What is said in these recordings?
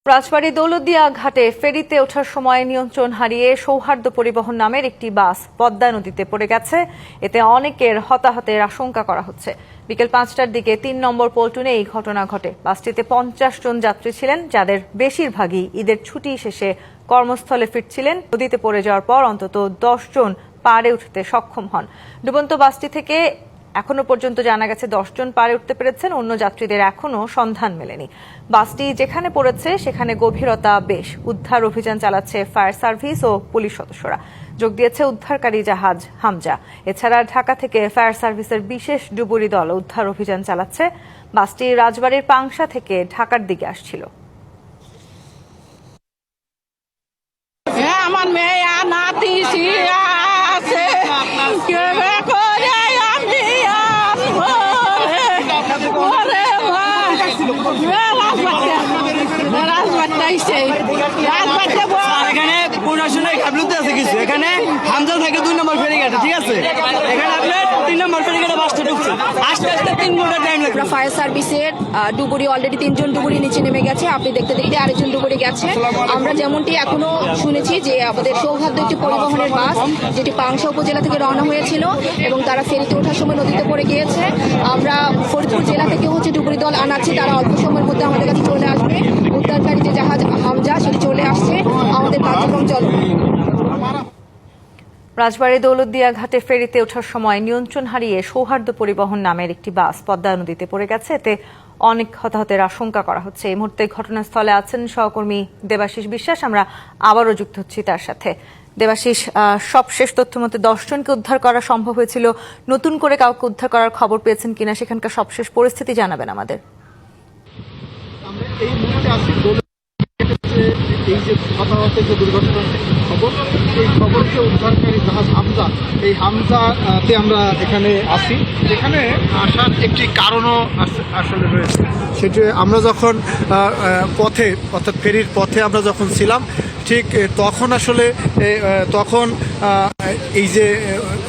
রাজবাড়ী দৌলতদিয়া ঘাটে ফেরিতে ওঠার সময় নিয়ন্ত্রণ হারিয়ে সৌহার্দ্য পরিবহন নামের একটি বাস পদ্মা নদীতে পড়ে গেছে। এতে অনেকের হতাহতের আশঙ্কা করা হচ্ছে। বিকেল ৫টার দিকে ৩ নম্বর পল্টনে এই ঘটনা ঘটে। বাসটিতে ৫০ জন যাত্রী ছিলেন, যাদের বেশিরভাগই ঈদের ছুটি শেষে কর্মস্থলে ফিরছিলেন। নদীতে পড়ে যাওয়ার পর অন্তত ১০ জন পাড়ে উঠতে সক্ষম হন। ডুবন্ত বাসটি থেকে এখনো পর্যন্ত জানা গেছে ১০ জন পাড়ে উঠতে পেরেছেন। অন্য যাত্রীদের এখনো সন্ধান মেলেনি। বাসটি যেখানে পড়েছে সেখানে গভীরতা বেশ। উদ্ধার অভিযান চালাচ্ছে ফায়ার সার্ভিস ও পুলিশ সদস্যরা। যোগ দিয়েছে উদ্ধারকারী জাহাজ হামজা। এছাড়া ঢাকা থেকে ফায়ার সার্ভিসের বিশেষ ডুবুরি দল উদ্ধার অভিযান চালাচ্ছে। বাসটি রাজবাড়ীর পাংশা থেকে ঢাকার দিকে আসছিল। আমার মেয়ে নাতি আছে এখানে প্রশাসনের গাফিলতি আছে কিছু। এখানে হামজা থেকে ২ নম্বর ফেরিঘাটে, ঠিক আছে, এখানে আপনার ৩ নম্বর ফেরিঘাটে বাসটা ঢুকছে, আস্তে আস্তে ৩ ঘন্টা টাইম লাগবে। ফায়ার সার্ভিসের ডুবুরি অলরেডি ৩ জন ডুবুরি নিচে নেমে গেছে। আপনি দেখতে দেখতে আরেকজন ডুবুরি গেছে। আমরা যেমনটি এখনো শুনেছি যে আমাদের সৌহার্দ্য একটি পরিবহনের বাস, যেটি পাংশা উপজেলা থেকে রওনা হয়েছিল এবং তারা ফেরিতে ওঠার সময় নদীতে পড়ে গিয়েছে। আমরা ফরিদপুর জেলা থেকে ডুবুরি দল আনাচ্ছি, তারা অল্প সময়ের মধ্যে আমাদের কাছে চলে আসবে। উদ্ধারকারী যে জাহাজ হামজা সেটি চলে আসছে। আমাদের কার্যক্রম চলবে। রাজবাড়ী দৌলতদিয়া ঘাটে ফেরিতে ওঠার সময় নিয়ন্ত্রণ হারিয়ে সৌহার্দ্য পরিবহন নামের একটি বাস পদ্মা নদীতে পড়ে গেছে। এতে অনেক হতাহতের আশঙ্কা করা হচ্ছে। এই মুহূর্তে ঘটনাস্থলে আছেন সহকর্মী দেবাশিস বিশ্বাস। আমরা আবারও যুক্ত হচ্ছি তার সাথে। দেবাশিস, সবশেষ তথ্য মতে ১০ জনকে উদ্ধার করা সম্ভব হয়েছিল। নতুন করে কাউকে উদ্ধার করার খবর পেয়েছেন কিনা, সেখানকার সবশেষ পরিস্থিতি জানাবেন আমাদের। এই মুহূর্তে আছি এই যে হতাহতের যে দুর্ঘটনার খবর, এই খবরকে উদ্ধারকারী জাহাজ হামজা, এই হামজাতে আমরা এখানে আসি। এখানে আসার একটি কারণও আসলে রয়েছে। সেটি আমরা যখন পথে, অর্থাৎ ফেরির পথে আমরা যখন ছিলাম, ঠিক তখন আসলে এই যে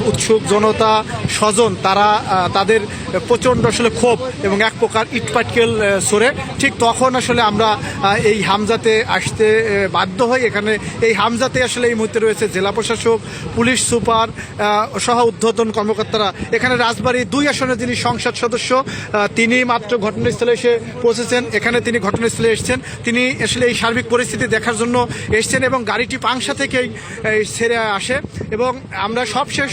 উৎসুক জনতা, স্বজন, তারা তাদের প্রচণ্ড আসলে ক্ষোভ এবং এক প্রকার ইটপাটকেল সরে, ঠিক তখন আসলে আমরা এই হামজাতে আসতে বাধ্য হই। এখানে এই হামজাতে আসলে এই মুহূর্তে রয়েছে জেলা প্রশাসক, পুলিশ সুপার সহ ঊর্ধ্বতন কর্মকর্তারা। এখানে রাজবাড়ী ২ আসনের যিনি সংসদ সদস্য, তিনি মাত্র ঘটনাস্থলে এসে পৌঁছেছেন। এখানে তিনি ঘটনাস্থলে এসেছেন, তিনি আসলে এই সার্বিক পরিস্থিতি দেখার জন্য এসছেন এবং গাড়িটি পাংশা থেকেই ছেড়ে আসে। এবং আমরা সবশেষ